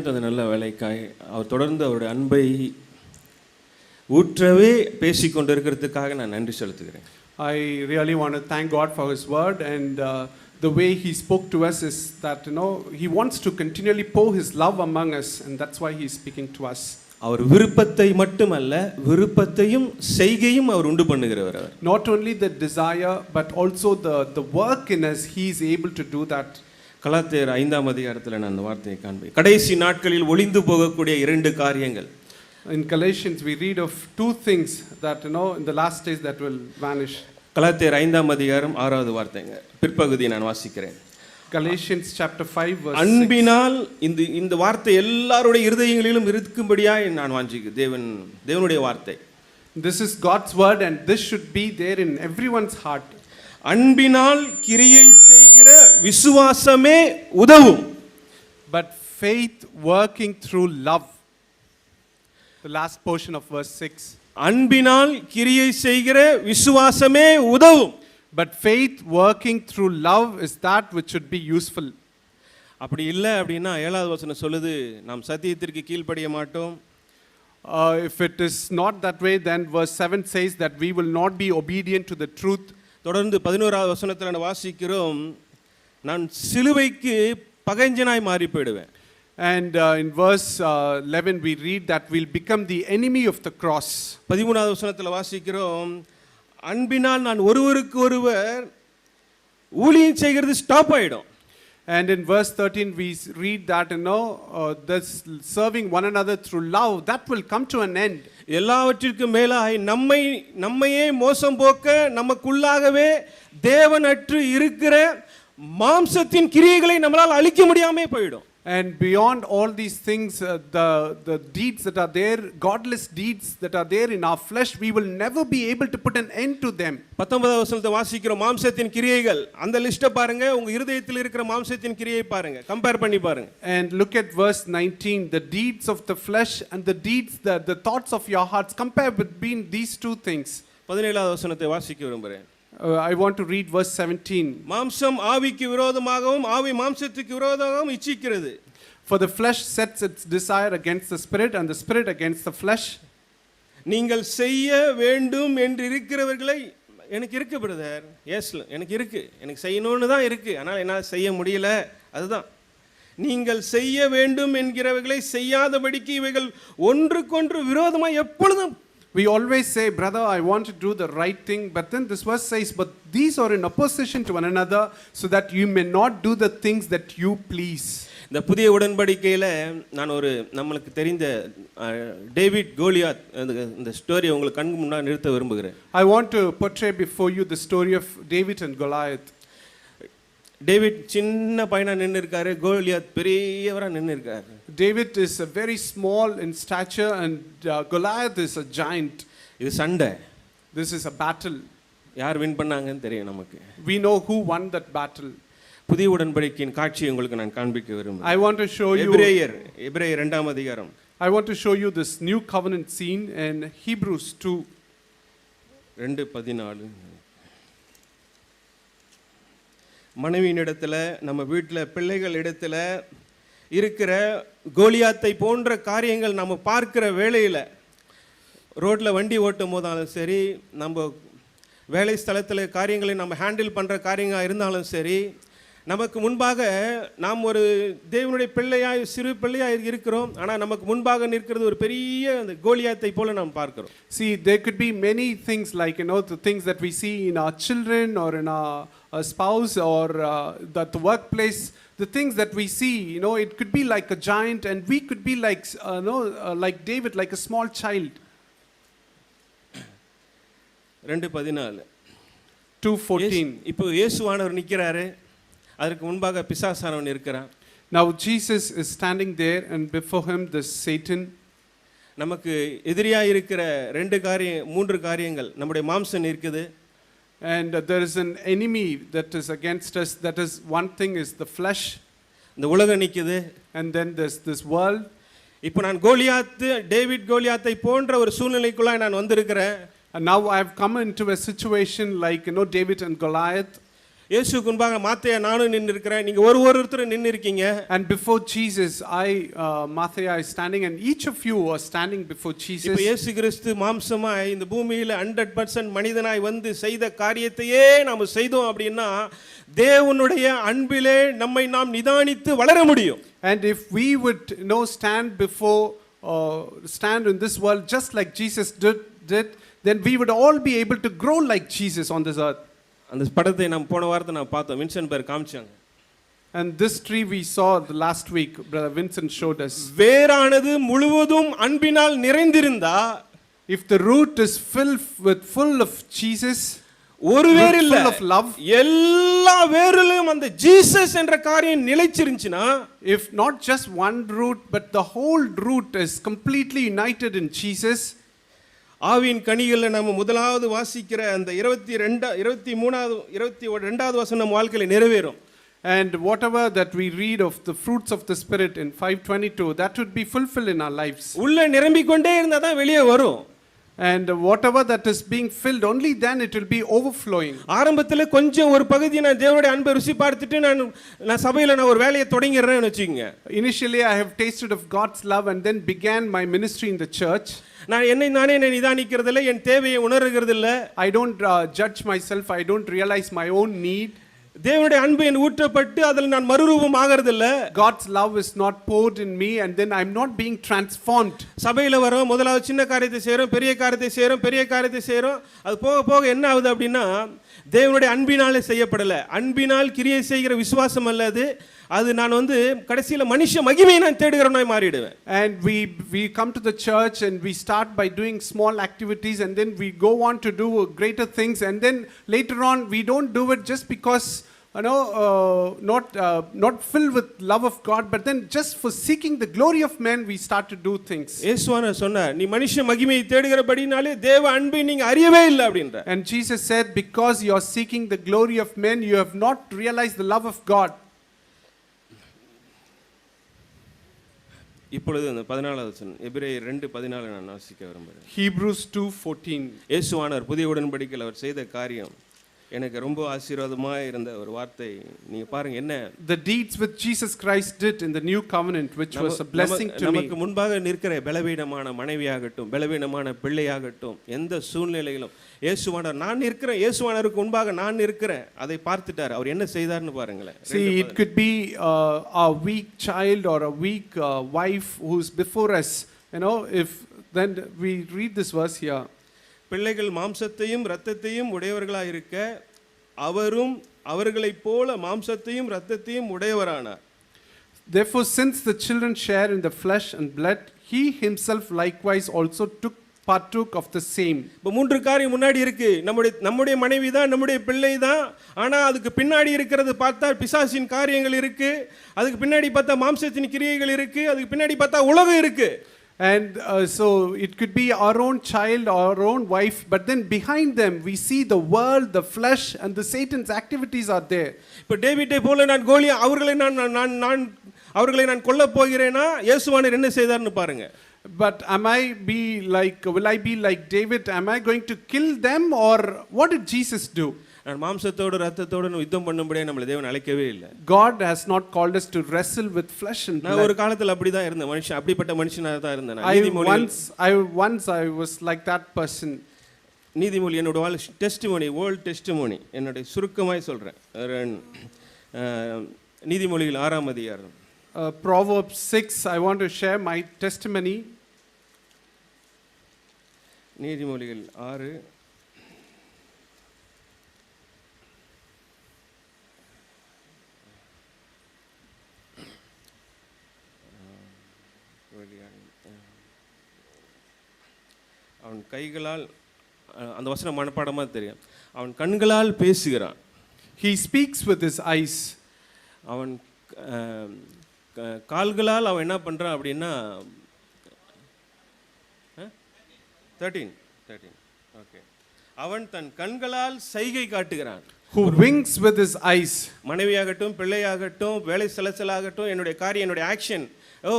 தந்த நல்ல வேலைக்காய் அவர் தொடர்ந்து அவருடைய அன்பை ஊற்றவே பேசிக்கொண்டு இருக்கிறதுக்காக நான் நன்றி செலுத்துகிறேன். I really want to thank God for His word, and the way He spoke to us is that He wants to continually pour His love among us, and that's why He is speaking to us. அவர் விருப்பத்தை மட்டுமல்ல, விருப்பத்தையும் செய்கையும் அவர் உண்டு பண்ணுகிறவர். Not only the desire but also the work in us, He is able to do that. கலாத்தியர் 5ஆம் அதிகாரத்தில் நான் அந்த வார்த்தையை காண்பேன். கடைசி நாட்களில் ஒளிந்து போகக்கூடிய 2 காரியங்கள். In Galatians we read of 2 things that in the last days that will vanish. கலாத்தியர் 5ஆம் அதிகாரம் 6வது வார்த்தைங்க. பிற்பகுதியை நான் வாசிக்கிறேன். Galatians chapter 5 verse 6. அன்பினால் இந்த வார்த்தை எல்லாருடைய இருதயங்களிலும் இருக்கும்படியாய் நான் வாஞ்சிக்கிறேன். தேவனுடைய வார்த்தை. This is God's word, and this should be there in everyone's heart. அன்பினால் கிரியை செய்கிற விசுவாசமே உதவும். But faith working through love. The last portion of verse 6. அன்பினால் கிரியை செய்கிற விசுவாசமே உதவும். But faith working through love is that which should be useful. அப்படி இல்லை அப்படின்னா 7வது வசனம் சொல்லுது, நாம் சத்தியத்திற்கு கீழ்ப்படிய மாட்டோம். If it is not that way, then verse 7 says that we will not be obedient to the truth. தொடர்ந்து 11வது வசனத்தில் நான் வாசிக்கிறோம், நான் சிலுவைக்கு பகைஞனாய் மாறி போய்டுவேன். And in verse 11 we read that we'll become the enemy of the cross. 13வது வசனத்தில் வாசிக்கிறோம், அன்பினால் நான் ஒருவருக்கு ஒருவர் ஊழியம் செய்கிறது ஸ்டாப் ஆயிடும். And in verse 13 we read that this serving one another through love, that will come to an end. எல்லாவற்றிற்கும் மேலாய் நம்மையே மோசம் போக்க நமக்குள்ளாகவே தேவனற்று இருக்கிற மாம்சத்தின் கிரியைகளை நம்மளால் அழிக்க முடியாமே போயிடும். And beyond all these things, the deeds that are there, godless deeds that are there in our flesh, we will never be able to put an end to them. 19வது வசனத்தை வாசிக்கிறோம், மாம்சத்தின் கிரியைகள். அந்த லிஸ்ட்டை பாருங்க, உங்க இருதயத்தில் இருக்கிற மாம்சத்தின் கிரியை பாருங்க, கம்பேர் பண்ணி பாருங்க. And look at verse 19, the deeds of the flesh and the deeds, the thoughts of your hearts, compare between these 2 things. 17வது வசனத்தை வாசிக்க விரும்புகிறேன். I want to read verse 17. மாம்சம் ஆவிக்கு விரோதமாகவும் ஆவி மாம்சத்துக்கு விரோதமாகவும் இச்சிக்கிறது. For the flesh sets its desire against the spirit, and the spirit against the flesh. நீங்கள் செய்ய வேண்டும் என்று இருக்கிறவர்களை, எனக்கு இருக்கு பிரதர், எஸ் எனக்கு இருக்கு, எனக்கு செய்யணும்னு தான் இருக்கு, ஆனால் என்னால் செய்ய முடியல. அதுதான், நீங்கள் செய்ய வேண்டும் என்கிறவர்களை செய்யாதபடிக்கு இவைகள் ஒன்றுக்கொன்று விரோதமாக எப்பொழுதும். We always say, brother, I want to do the right thing, but then this verse says, but these are in opposition to one another, so that you may not do the things that you please. இந்த புதிய உடன்படிக்கையில் நான் நம்மளுக்கு தெரிந்த David Goliath இந்த story உங்களுக்கு கண் முன்னாடி நிறுத்த விரும்புகிறேன். I want to portray before you the story of David and Goliath. David சின்ன பையனா நின்று இருக்காரு, கோலியாத் பெரியவரா நின்று இருக்காரு. David is a very small in stature, and Goliath is a giant. இது சண்டை. This is a battle. யார் வின் பண்ணாங்கன்னு தெரியும் நமக்கு. We know who won that battle. புதிய உடன்படிக்கையின் காட்சியை உங்களுக்கு நான் காண்பிக்க விரும்புகிறேன். I want to show you எபிரேயர் 2ஆம் அதிகாரம். I want to show you this new covenant scene in Hebrews 2. 2:14. மனைவியின் இடத்துல, நம்ம வீட்டில் பிள்ளைகள் இடத்துல இருக்கிற கோலியாத்தை போன்ற காரியங்கள் நம்ம பார்க்கிற வேளையில், ரோட்டில் வண்டி ஓட்டும் போதாலும் சரி, நம்ம வேலை ஸ்தலத்தில் காரியங்களை நம்ம ஹேண்டில் பண்ணுற காரியங்கள் இருந்தாலும் சரி, நமக்கு முன்பாக நாம் ஒரு தேவனுடைய பிள்ளையாய், சிறு பிள்ளையாய் இருக்கிறோம், ஆனால் நமக்கு முன்பாக நிற்கிறது ஒரு பெரிய அந்த கோலியாத்தை போல நாம் பார்க்கிறோம். See, there could be many things like the things that we see in our children or in our spouse or at the workplace. The things that we see, it could be like a giant, and we could be like like David, like a small child. 2:14. 2:14. இப்போ இயேசுவானவர் நிற்கிறாரு, அதற்கு முன்பாக பிசாசானவன் இருக்கிறான். Now Jesus is standing there, and before him this Satan. நமக்கு எதிரியாக இருக்கிற 3 காரியங்கள், நம்முடைய மாம்சம் இருக்குது. And there is an enemy that is against us. That is, one thing is the flesh. இந்த உலகம் நிக்குது. And then there's this world. இப்போ நான் டேவிட் கோலியாத்தை போன்ற ஒரு சூழ்நிலைக்குள்ளாய் நான் வந்திருக்கிறேன். And now I have come into a situation like David and Goliath. இயேசுவுக்கு முன்பாக மாத்தையா நானும் நின்று இருக்கிறேன், நீங்க ஒருத்தரும் நின்று இருக்கீங்க. And before Jesus, Mathaiya is standing, and each of you are standing before Jesus. இப்போ இயேசு கிறிஸ்து மாம்சமாய் இந்த பூமியில 100% மனிதனாய் வந்து செய்த காரியத்தையே நாம செய்தோம் அப்படின்னா தேவனுடைய அன்பிலே நம்மை நாம் நிதானித்து வளர முடியும். And if we would stand in this world just like Jesus did, then we would all be able to grow like Jesus on this earth. அந்த படத்தை நாம் போன வாரத்தை நாம் பார்த்தோம், வின்சென்ட் பேர் காமிச்சாங்க. And this tree we saw the last week, Brother Vincent showed us. வேரானது முழுவதும் அன்பினால் நிறைந்திருந்தா, if the root is full of Jesus, ஒரு வேர் இல்ல, full of love, எல்லா வேரிலும் அந்த ஜீசஸ் என்ற காரியம் நிலைச்சிருந்துச்சுனா, if not just one root but the whole root is completely united in Jesus. ஆவியின் கனிகளை நம்ம முதலாவது வாசிக்கிற அந்த 22வது வசனம் நம்ம வாழ்க்கையில நிறைவேறும். And whatever that we read of the fruits of the Spirit in 5:22, that would be fulfilled in our lives. உள்ள நிரம்பிக் கொண்டே இருந்தா தான் வெளியே வரும். And whatever that is being filled, only then it will be overflowing. ஆரம்பத்துல கொஞ்சம் ஒரு பகுதியை நான் தேவனுடைய அன்பை ருசி பார்த்துட்டு நான் சபையில நான் ஒரு வேலையை தொடங்கிடுறேன்னு வெச்சுங்க. Initially I have tasted of God's love and then began my ministry in the church. நான் நானே நிதானிக்கிறது இல்ல, என் தேவையை உணர்கிறது இல்ல. I don't judge myself, I don't realize my own need. தேவனுடைய அன்பு என் ஊற்றப்பட்டு அதில் நான் மறுரூபம் ஆகிறது இல்ல. God's love is not poured in me and then I'm not being transformed. சபையில வரோம், முதலாவது சின்ன காரியத்தை செய்றோம், பெரிய காரியத்தை செய்றோம். அது போக போக என்ன ஆகுது அப்படின்னா தேவனுடைய அன்பினாலே செய்யப்படல. அன்பினால் கிரியை செய்கிற விசுவாசம் அல்ல அது நான் கடைசியில மனுஷ மகிமையை நான் தேடுகிறவனாய் மாறிடுவேன். And we come to the church and we start by doing small activities and then we go on to do greater things, and then later on we don't do it just because not filled with love of God, but then just for seeking the glory of men we start to do things. இயேசுவான சொன்னார், நீ மனுஷ மகிமையை தேடுகிறபடினாலே தேவ அன்பை நீங்க அறியவே இல்லை அப்படின்ற. And Jesus said, because you are seeking the glory of men, you have not realized the love of God. இப்பொழுது அந்த 14வது வசனம் எபிரேயர் 2:14 நான் வாசிக்க விரும்புகிறேன். Hebrews 2:14. இயேசுவானவர் புதிய உடன்படிக்கையில் அவர் செய்த காரியம் எனக்கு ரொம்ப ஆசீர்வாதமா இருந்த ஒரு வார்த்தை. நீங்க பாருங்க என்ன the deeds which Jesus Christ did in the new covenant, which was a blessing to me. நமக்கு முன்பாக நிற்கிற பலவீனமான மனைவியாகட்டும், பலவீனமான பிள்ளையாகட்டும், எந்த சூழ்நிலையிலும் இயேசுவானவர் நான் இருக்கிறேன், இயேசுவானவருக்கு முன்பாக நான் இருக்கிறேன், அதை பார்த்துட்டார். அவர் என்ன செய்தார்னு பாருங்களேன். See, it could be a weak child or a weak wife who's before us, if then we read this verse here. பிள்ளைகள் மாம்சத்தையும் இரத்தத்தையும் உடையவர்களாய் இருக்க அவரும் அவர்களைப் போல மாம்சத்தையும் இரத்தத்தையும் உடையவரானார். Therefore, since the children share in the flesh and blood, he himself likewise also partook of the same. இப்போ மூன்று காரியம் முன்னாடி இருக்கு. நம்முடைய மனைவி தான், நம்முடைய பிள்ளை தான். ஆனா அதுக்கு பின்னாடி இருக்கிறது பார்த்தா பிசாசின் காரியங்கள் இருக்கு, அதுக்கு பின்னாடி பார்த்தா மாம்சத்தின் கிரியைகள் இருக்கு, அதுக்கு பின்னாடி பார்த்தா உலகம் இருக்கு. And so it could be our own child, our own wife, but then behind them we see the world, the flesh, and the Satan's activities are there. இப்போ டேவிட்டை போல நான் கோலியா அவர்களை நான் கொல்ல போகிறேனா இயேசுவானவர் என்ன செய்தார்னு பாருங்க. But will I be like David? Am I going to kill them, or what did Jesus do? நான் மாம்சத்தோடு இரத்தத்தோடு யுத்தம் பண்ணும்படியே நம்மளை தேவன் அழைக்கவே இல்லை. God has not called us to wrestle with flesh and blood. நான் ஒரு காலத்துல அப்படி தான் இருந்தேன், அப்படிப்பட்ட மனுஷனாக தான் இருந்தேன். I was like that person. நீதிமொழி என்னோட டெஸ்டிமோனி, வேர்ல்ட் டெஸ்டிமோனி, என்னோட சுருக்கமாய் சொல்றேன். நீதிமொழிகள் 6ஆம் அதிகாரம். Proverbs 6, I want to share my testimony. நீதிமொழிகள் 6 அவன் கைகளால், அந்த வசனம் மனப்பாடமா தெரியும், அவன் கண்களால் பேசுகிறான். He speaks with his eyes. அவன் கால்களால் அவன் என்ன பண்றான் அப்படின்னா 13 ஓகே, அவன் தன் கண்களால் சைகை காட்டுகிறான். Who winks with his eyes. மனைவியாகட்டும், பிள்ளையாகட்டும், வேலை செலச்சலாகட்டும், என்னுடைய காரியம், என்னுடைய ஆக்ஷன்,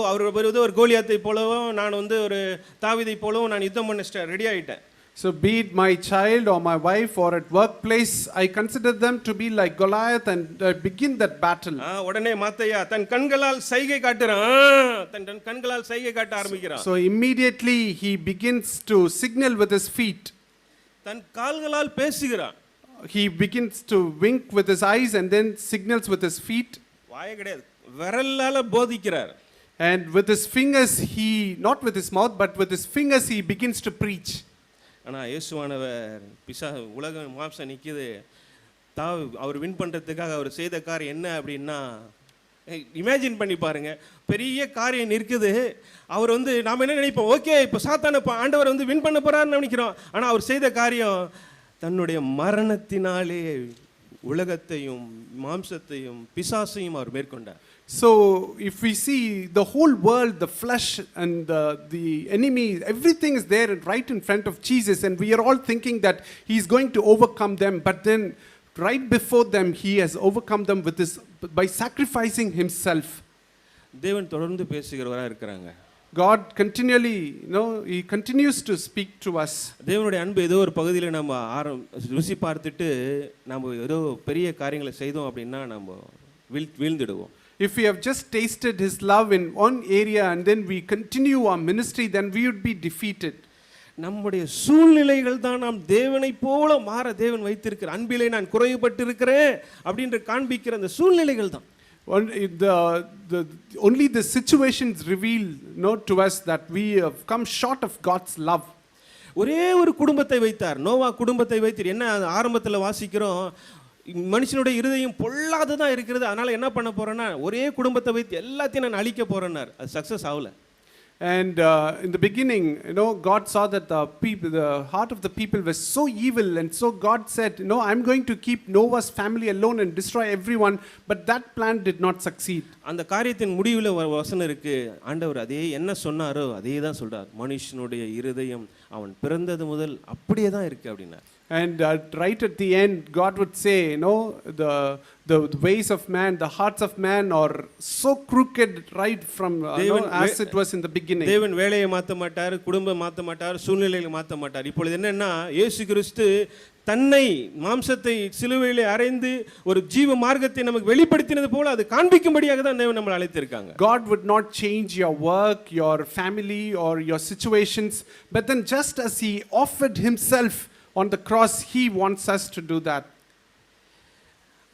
அவர் ஒரு கோலியாத்தை போலவும் நான் ஒரு தாவீதை போலவும் நான் யுத்தம் பண்ண ரெடி ஆயிட்டேன். So be it my child or my wife or at workplace, I consider them to be like Goliath and begin that battle. உடனே மாத்தையா தன் கண்களால் சைகை காட்டுறான். தன் கண்களால் சைகை காட்ட ஆரம்பிக்கிறான். So immediately he begins to signal with his feet. தன் கால்களால் பேசுகிறான். He begins to wink with his eyes and then signals with his feet. வாயே கிடையாது, விரலால போதிக்கிறார். And with his fingers, not with his mouth, but with his fingers, he begins to preach. ஆனா இயேசுவானவர் உலகம் மாம்சம் நிக்குது, அவர் win பண்றதுக்காக அவர் செய்த காரியம் என்ன அப்படின்னா, இமேஜின் பண்ணி பாருங்க, பெரிய காரியம் இருக்குது. அவர் நாம என்ன நினைப்போம், ஓகே இப்போ சாத்தான ஆண்டவர் வின் பண்ண போறாருன்னு நினைக்கிறோம். ஆனா அவர் செய்த காரியம் தன்னுடைய மரணத்தினாலே உலகத்தையும் மாம்சத்தையும் பிசாசையும் அவர் மேற்கொண்டார். So if we see the whole world, the flesh and the enemy, everything is there right in front of Jesus, and we are all thinking that he's going to overcome them, but then right before them he has overcome them with his by sacrificing himself. தேவன் தொடர்ந்து பேசுகிறவரா இருக்கிறாங்க. God continually, he continues to speak to us. தேவனுடைய அன்பு ஏதோ ஒரு பகுதியில் நம்ம ருசி பார்த்துட்டு நம்ம ஏதோ பெரிய காரியங்களை செய்தோம் அப்படின்னா நம்ம வீழ்ந்துடுவோம். If we have just tasted his love in one area and then we continue our ministry, then we would be defeated. நம்முடைய சூழ்நிலைகள் தான் நாம் தேவனை போல மாற தேவன் வைத்திருக்கிற அன்பிலே நான் குறைபட்டிருக்கிறேன் அப்படின்ற காண்பிக்கிற அந்த சூழ்நிலைகள் தான். Only the situations reveal to us that we have come short of God's love. ஒரே ஒரு குடும்பத்தை வைத்தார், நோவா குடும்பத்தை வைத்தார். என்ன ஆரம்பத்தில் வாசிக்கிறோம், மனுஷனுடைய இருதயம் பொல்லாததான் இருக்கிறது, அதனால என்ன பண்ண போறேன்னா ஒரே குடும்பத்தை வைத்து எல்லாத்தையும் நான் அழிக்க போறேன்னார். அது சக்சஸ் ஆகல. And in the beginning, God saw that the heart of the people was so evil, and so God said, I'm going to keep Noah's family alone and destroy everyone, but that plan did not succeed. அந்த காரியத்தின் முடிவில் வசனம் இருக்கு, ஆண்டவர் அதே என்ன சொன்னாரோ அதே தான் சொல்றார். மனுஷனுடைய இருதயம் அவன் பிறந்தது முதல் அப்படியே தான் இருக்கு அப்படின்னா. And right at the end, God would say, the ways of man, the hearts of man are so crooked right from as it was in the beginning. தேவன் வேலையை மாற்ற மாட்டார், குடும்பம் மாற்ற மாட்டார், சூழ்நிலைகளை மாற்ற மாட்டார். இப்பொழுது என்னன்னா, இயேசு கிறிஸ்து தன்னை மாம்சத்தை சிலுவையிலே அறைந்து ஒரு ஜீவ மார்க்கத்தை நமக்கு வெளிப்படுத்தினது போல அது காண்பிக்கும்படியாக தான் தேவன் நம்மளை அழைத்திருக்காங்க. God would not change your work, your family or your situations, but then just as he offered himself on the cross, he wants us to do that.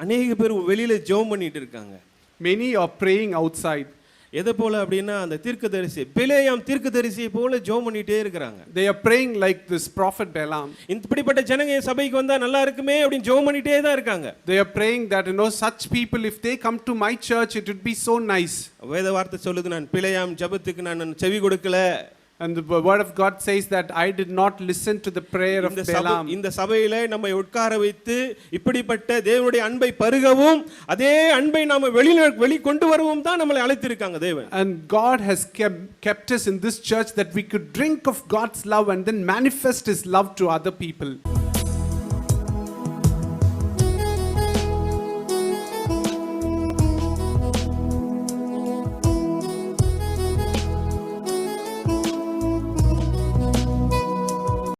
அநேக பேர் வெளியில ஜெபம் பண்ணிட்டு இருக்காங்க. Many are praying outside. எதை போல அப்படின்னா அந்த தீர்க்கதரிசி பிலேயாம் தீர்க்கதரிசியை போல ஜெபம் பண்ணிட்டே இருக்காங்க. They are praying like this prophet Balaam. இப்படிப்பட்ட ஜனங்க சபைக்கு வந்தா நல்லா இருக்குமே அப்படி ஜெபம் பண்ணிட்டே தான் இருக்காங்க. They are praying that such people, if they come to my church, it would be so nice. வேத வார்த்தை சொல்லுது, நான் பிலேயாம் ஜெபத்துக்கு நான் செவி கொடுக்கல. And the word of God says that I did not listen to the prayer of Balaam. இந்த சபையிலே நம்மை உட்கார வைத்து இப்படிப்பட்ட தேவனுடைய அன்பை பருகவும் அதே அன்பை நாம வெளி கொண்டு வரவும் தான் நம்மளை அழைத்திருக்காங்க தேவன். And God has kept us in this church that we could drink of God's love and then manifest his love to other people.